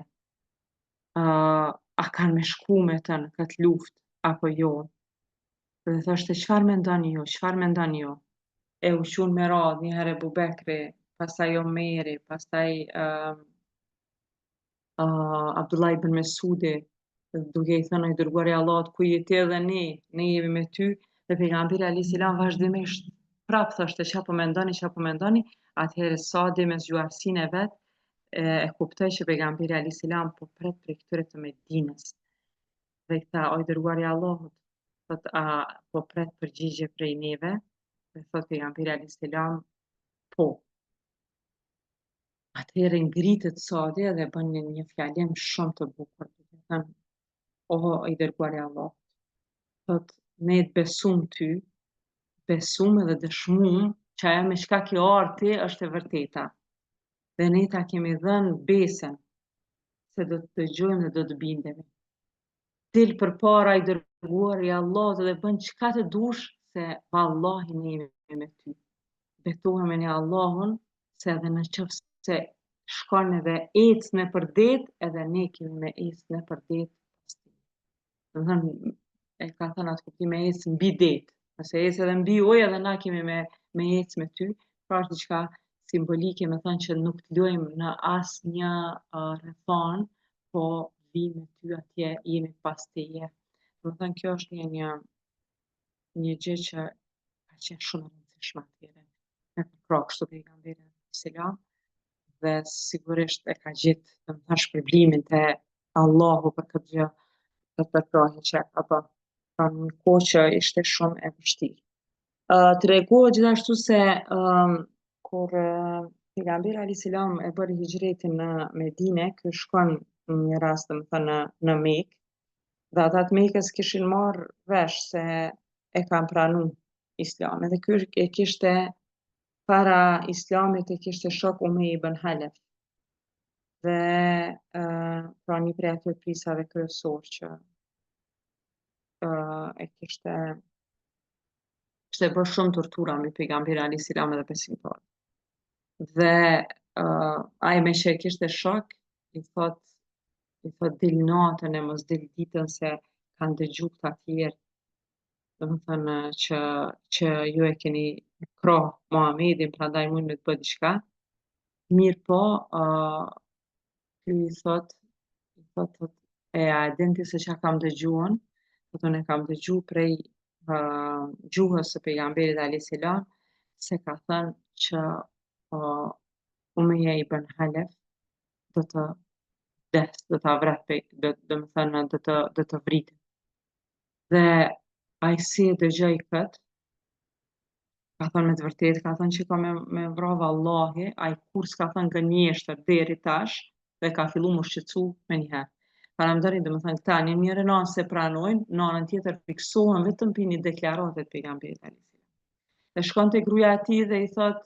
a kanë me shku me të në këtë luftë apo jo? Dhe thoshte çfarë mendoni ju? Çfarë mendoni ju? E u qun me radhë një herë Ebu Bekri, pastaj Omeri, pastaj Abdullah ibn Mesudi, duke i thënë ai dërguari i Allahut, ku je ti dhe ne jemi me ty, dhe pejgamberi alayhis salam vazhdimisht prap thoshte çfarë po mendoni, atëherë Sa'di me zgjuarsinë e vet e kuptoi që pejgamberi alayhis salam po pret prej këtyre të Medinës. Dhe i tha, o i dërguari i Allahut, thot a po pret përgjigje prej neve? Dhe thot pejgamberi alayhis salam, po. Atëherë ngritet Sa'di dhe bën një fjalim shumë të bukur, duke thënë, o i dërguari i Allahut, thot ne të besum ty, besum edhe dëshmum që ajo me çka ke ardhur ti është e vërteta. Dhe ne ta kemi dhënë besën se do të dëgjojmë dhe do të bindemi. Dil përpara i dërguari i Allahut dhe bën çka të dush se vallahi ne jemi me ty. Betohemi në Allahun se edhe në qoftë se shkon edhe ecë nëpër det, edhe ne kemi me ecë nëpër det pas tij. Domethënë e ka thënë atë kuptim me ecë mbi det. Nëse ecë edhe mbi ujë, edhe na kemi me ecë me ty, pra është diçka simbolike, me thënë që nuk të lojmë në asnjë rrethon, po vim me ty atje, jemi pas teje. Domethënë kjo është një gjë që ka qenë shumë e rëndësishme atëherë. Me përkrah kështu pejgamberin selam dhe sigurisht e ka gjetë domethënë shpërblimin te Allahu për këtë gjë, për përkrahjen që ka bërë. Pra në një kohë që ishte shumë e vështirë. Tregohet gjithashtu se kur pejgamberi alayhis salam e bëri hijretin në Medine, ky shkon në një rast domethënë në Mekë, dhe ata të Mekës kishin marrë vesh se e kanë pranu Islamin dhe ky e kishte para Islamit e kishte shok Umej ibn Halef dhe pra një prej atyre prisave kryesor që e kishte bërë shumë tortura mbi pejgamberin alayhis salam edhe besimtarët. Dhe ai me që e kishte shok, i thot dil natën e mos dil ditën se kanë dëgju këta tjerë, domethënë që ju e keni kroh Muhamedit, prandaj mund me të bëj diçka. Mirë po, ky i thot, e a e din ti se çka kam dëgju unë? Thot unë e kam dëgju prej gjuhës së pejgamberit alayhis salam se ka thënë që Umeja ibn Halef do të do ta vret domethënë do të vritet. Dhe ai si e dëgjoi kët, ka thënë me të vërtetë, ka thënë që ka me vrah vallahi, ai kur s'ka thënë gënjeshtër deri tash dhe ka fillu më shqetësu me njëherë. Paramendoni domethënë këta një njërin anë se pranojnë, në anën tjetër fiksohen vetëm për një deklarate të pejgamberit alayhis salam. Dhe shkon te gruaja e tij dhe i thot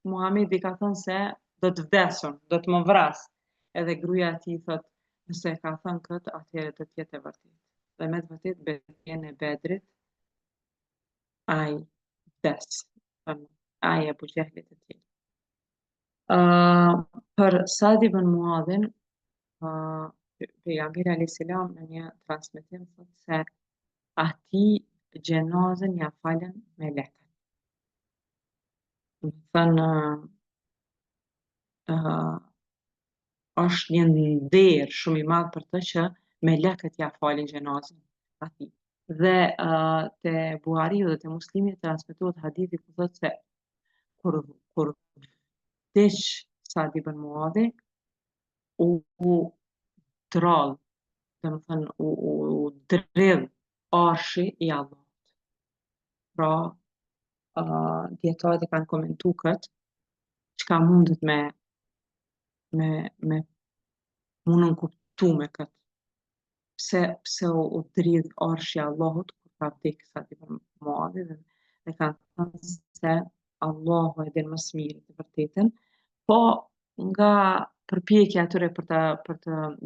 Muhamedi ka thënë se do të vdesun, do të më vras. Edhe gruaja e tij thot, nëse e ka thënë kët, atëherë do të jetë e vërtetë. Dhe me të vërtetë betejën e Bedrit, ai vdes. Ai Abu Jehlit e tij. Për Sa'd ibn Muadhin, pejgamberi alayhis salam në një transmetim thot se atij gjenazën ja falën melekët. Do të thënë është një nder shumë i madh për të që melekët ja falin gjenazën atij. Dhe te Buhariu dhe te Muslimi transmetohet hadithi ku thotë se kur vdiq Sa'd ibn Muadhi u troll, domethënë u dridh arshi i Allahut. Pra, dietarët e kanë komentu kët, çka mundet me mundën kuptu me kët. Pse u dridh arshi i Allahut kur ka vdek Sa'd ibn Muadhi dhe kanë thënë se Allahu e din më së miri të vërtetën, po nga përpjekja e tyre për të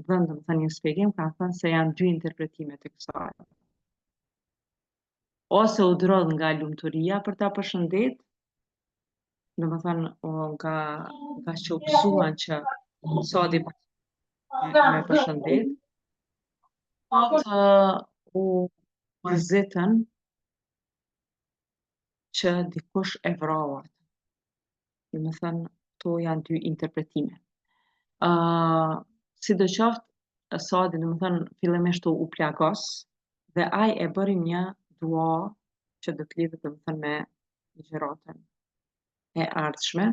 dhënë domethënë një shpjegim, kanë thënë se janë dy interpretime të kësaj. Ose u drodh nga lumturia për ta përshëndet, domethënë nga që u gëzuan që Sa'di me përshëndet, ose u gëzitën që dikush e vrau atë. Domethënë, to janë dy interpretime. Sidoqoftë, Sa'di domethënë fillimisht u plagos dhe ai e bëri një dua që do të lidhet domethënë me ligjëratën e ardhshme,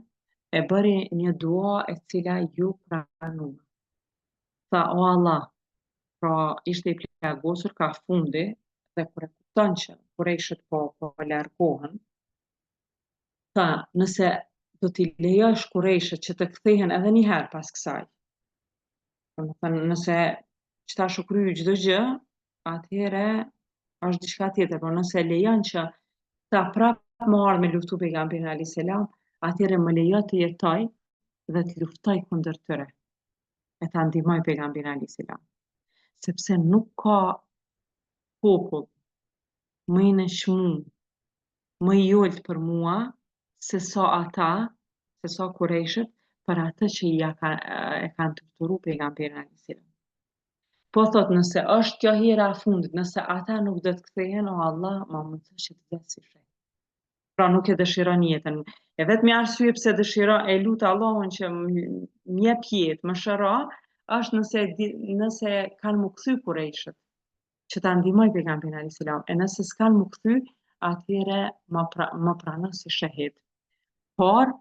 e bëri një dua e cila ju pranua. Tha, o Allah, pra ishte i plagosur ka fundi dhe kur e kupton që Kurejshët po largohen, tha, nëse do t'i lejosh Kurejshët që të kthehen edhe një herë pas kësaj, domethënë nëse qëtash u krye çdo gjë, atëherë është diçka tjetër, por nëse lejon që ta prap më ardh me luftu pejgamberin alayhis salam, atëherë më lejo të jetoj dhe të luftoj kundër tyre. E ta ndihmoj pejgamberin alayhis salam. Sepse nuk ka popull më i nëshmu, më i ulët për mua se sa Kurejshët për atë që e kanë torturu pejgamberin alayhis salam. Po thot, nëse është kjo hera e fundit, nëse ata nuk do të kthehen, o Allah, ma mundëso që të vdes si shej. Pra nuk e dëshiron jetën. E vetmi arsye pse dëshiron, e lut Allahun që më jep jetë, më shëro, është nëse kanë mu kthy Kurejshët, që ta ndihmoj pejgamberin alayhis salam. E nëse s'kan mu kthy, atëherë më prano si shahid. Por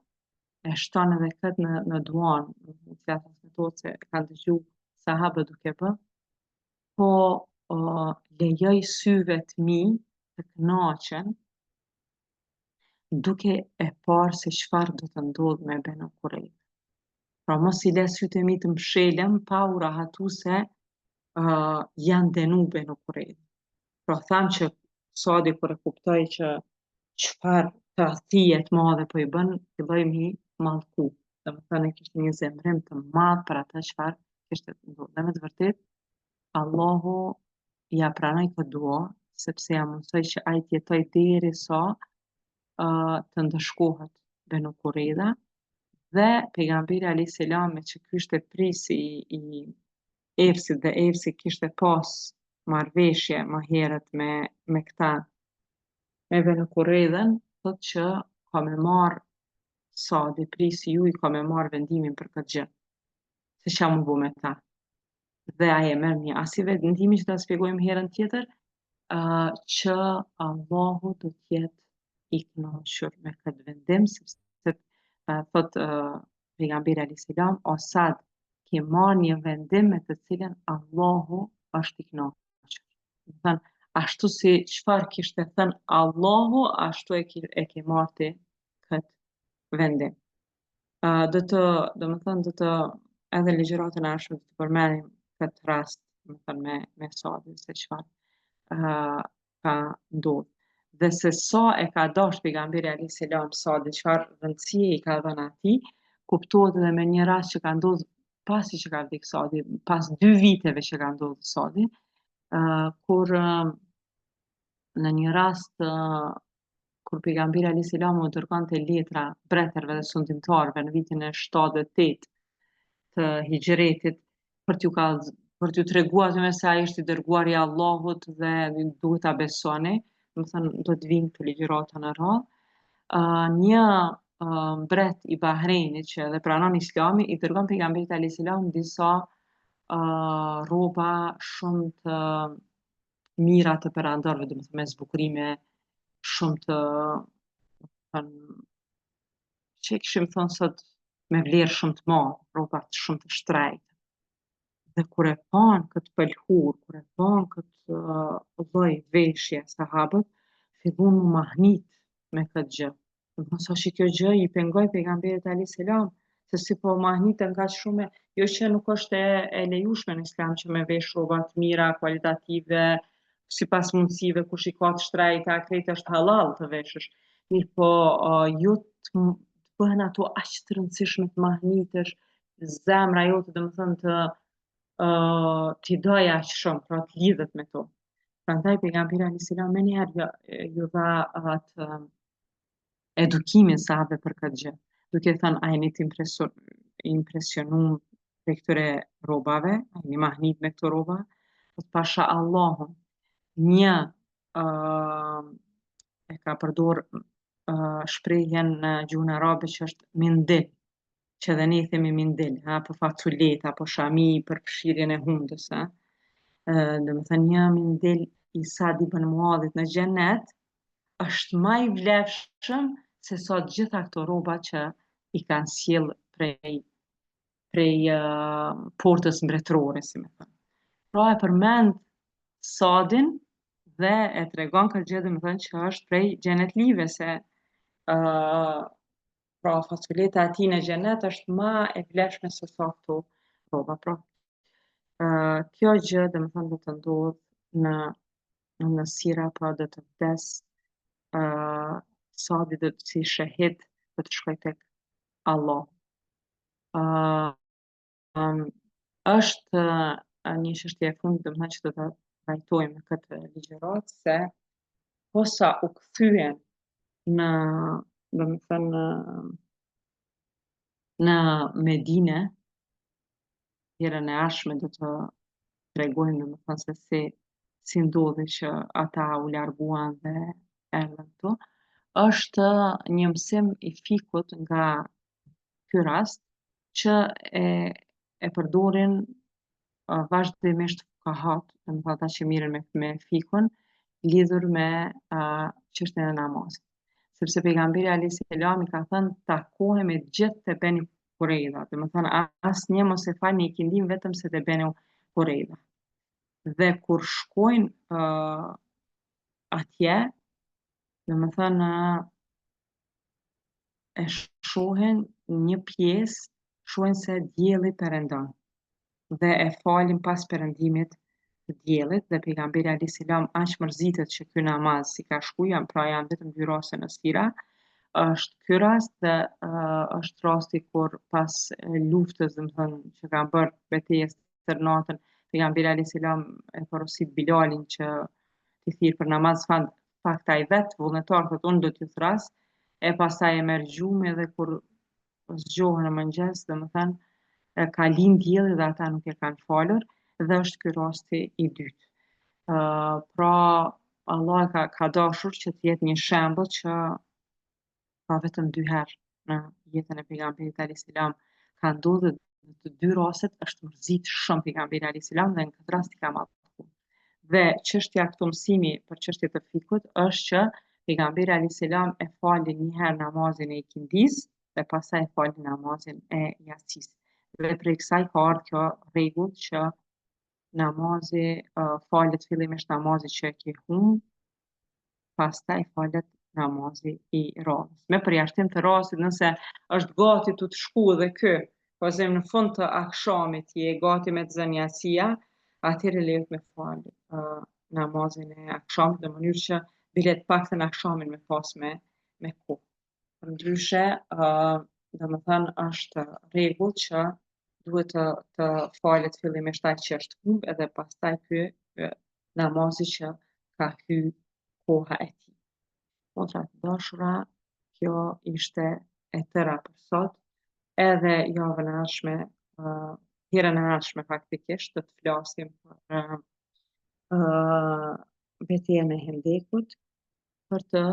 e shton edhe kët në duan, në cilat transmetohet se kanë dëgju sahabët duke bë, po lejoj syve të mi të kënaqen duke e parë se çfarë do të ndodhë me Benu Kurejnë. Pra mos i lë sytë e mi të mshelën pa u rahatu se janë denu Benu Kurejnë. Pra thamë që Sadi kur e kuptoi që çfarë tradhtie të madhe po i bën, filloi mi mallku. Domethënë kishte një zemrim të madh për atë çfarë kishte ndodhur. Dhe me të vërtetë Allahu ja pranoi këtë dua, sepse ja mundsoi që ai të jetojë derisa të ndëshkohet Benu Kurejda dhe pejgamberi alayhis salam me që ky ishte prisi i Efsit dhe Efsi kishte pas marrëveshje më herët me këta me Benu Kurejden, thotë që ka me marrë Sadi, prisi ju i ka me marrë vendimin për këtë gjë, se ç'a mu bo me ta. Dhe ai e merr një asi vendimi që ta shpjegojmë herën tjetër, që Allahu do të jetë i kënaqur me këtë vendim, sepse thot pejgamberi alayhis salam, o Sad, ke marrë një vendim me të cilën Allahu është i kënaqur. Do të thënë, ashtu si çfarë kishte thënë Allahu, ashtu e ke marrë ti këtë vendim. Do të edhe ligjëratën e ardhshme do të përmendim këtë rast, do të thënë me Sadin se çfarë ka ndodhur. Dhe se sa e ka dashur pejgamberi alayhis salam Sadin, çfarë rëndësie i ka dhënë atij, kuptohet edhe me një rast që ka ndodhur pasi që ka vdekur Sadi, pas 2 viteve që ka ndodhur Sadi, kur në një rast kur pejgamberi alayhis salam u dërgonte letra bretërve dhe sundimtarëve në vitin e 7 dhe 8 të hijretit për t'ju treguar atyre se ai është i dërguari i Allahut dhe duhet ta besoni, do të thënë do të vinë këto ligjërata në radhë. Një mbret i Bahreinit që edhe pranon Islamin i dërgon pejgamberit alayhis salam disa rroba shumë të mira të perandorëve, do të thënë me zbukurime shumë të që kishim thënë sot me vlerë shumë të madhe, rroba shumë të shtrejta. Dhe kur e pan këtë pëlhur, kur e pan këtë lloj veshje sahabët, fillon mu mahnit me këtë gjë. Do të thonë që kjo gjë i pengoi pejgamberit alayhis salam, se si po mahniten kaq shumë, jo që nuk është e lejushme në Islam që me vesh rroba të mira, kualitative, sipas mundësive, kush i ka të shtrejta, krejt është halal të veshësh. Mirë po, jo të bëhen ato aq të rëndësishme të mahnitesh, zemra jote domethënë t'i doj aq shumë, pra të lidhet me to. Prandaj pejgamberi alayhis salam më njëherë ju dha atë edukimin sahabëve për këtë gjë, duke thënë a jeni të impresionuar prej këtyre rrobave, a jeni mahnit me këto rroba, po pasha Allahun, një e ka përdor shprehjen në gjuhën arabe që është mindil, që edhe ne i themi mindil, apo faculeta, apo shami për fshirjen e hundës, domethënë një mindil i Sa'd ibn Muadhit në xhenet është më i vlefshëm se sa të gjitha këto rroba që i kanë sjell prej portës mbretërore, si më thënë. Pra e përmend Sadin dhe e tregon këtë gjë, domethënë që është prej xhenetlive se pra faculeta e tij në xhenet është më e vlefshme se sa këto rroba. Pra kjo gjë domethënë do të ndodhë në sira, pra do të vdes Sadi do të si shahid do të shkoj tek Allah. Është një çështje e fundit domethënë që do ta trajtojmë në këtë ligjërat se posa u kthyen në domethënë në Medine, herën e ardhshme do të tregojmë domethënë se si ndodhi që ata u larguan dhe erdhën këtu, është një mësim i fikut nga ky rast që e përdorin vazhdimisht fuqahat, domethënë ata që mirën me fikun, lidhur me çështjen e namazit. Sepse pejgamberi alayhis salam i ka thënë takohem me gjithë të Beni Kurejda, domethënë asnjë mos e fal në ikindim vetëm se të Beni Kurejda. Dhe kur shkojnë atje, domethënë e shohin një pjesë, shohin se dielli perëndon dhe e falin pas perëndimit të diellit dhe pejgamberi alayhis salam aq mërzitet që ky namaz si ka shku, janë vetëm 2 raste në sira, është ky rast dhe është rasti kur pas luftës, domethënë që kanë bërë betejës tër natën, pejgamberi alayhis salam e porosit Bilalin që t'i thirr për namaz, fakt ai vet vullnetar thotë unë do t'ju thras, e pastaj e merr gjumi edhe kur zgjohen në mëngjes, domethënë ka lind dielli dhe ata nuk e kanë falur dhe është ky rasti i dytë. Pra Allah ka dashur që të jetë një shembull që ka vetëm 2 herë në jetën e pejgamberit alayhis salam ka ndodhur në të 2 rastet është mërzit shumë pejgamberi alayhis salam dhe në këtë rast i ka mallkuar. Dhe çështja këtu mësimi për çështje të fikut është që pejgamberi alayhis salam e fali një herë namazin e ikindis dhe pastaj e fali namazin e yatsis. Dhe prej kësaj ka ardhur kjo rregull që namazi falet fillimisht namazi që e ke humb, pastaj falet namazi i radhës. Me përjashtim të rastit nëse është gati tu të shku edhe ky, në fund të akşamit je gati me të zënë yatsia, atëherë lejohet me fal namazin e akşamit në mënyrë që bilet paktën akşamin me pas me kohë. Përndryshe, domethënë është rregull që duhet të falet fillimisht ai që është humb edhe pastaj ky namazi që ka hyrë koha e tij. Motra të dashura, kjo ishte e tëra për sot, edhe javën e ardhshme, herën e ardhshme faktikisht do të flasim për betejën e Hendekut për të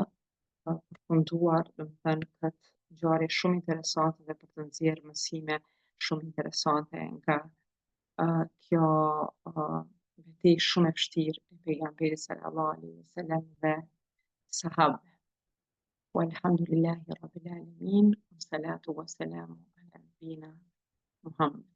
përfunduar, domethënë këtë ngjarje shumë interesante dhe për të nxjerrë mësime shumë interesante nga kjo betejë shumë e vështirë e pejgamberit sallallahu alaihi wasallam dhe sahabëve. Walhamdulillahi rabbil alamin, wassalatu wassalamu ala nabiyina Muhammad.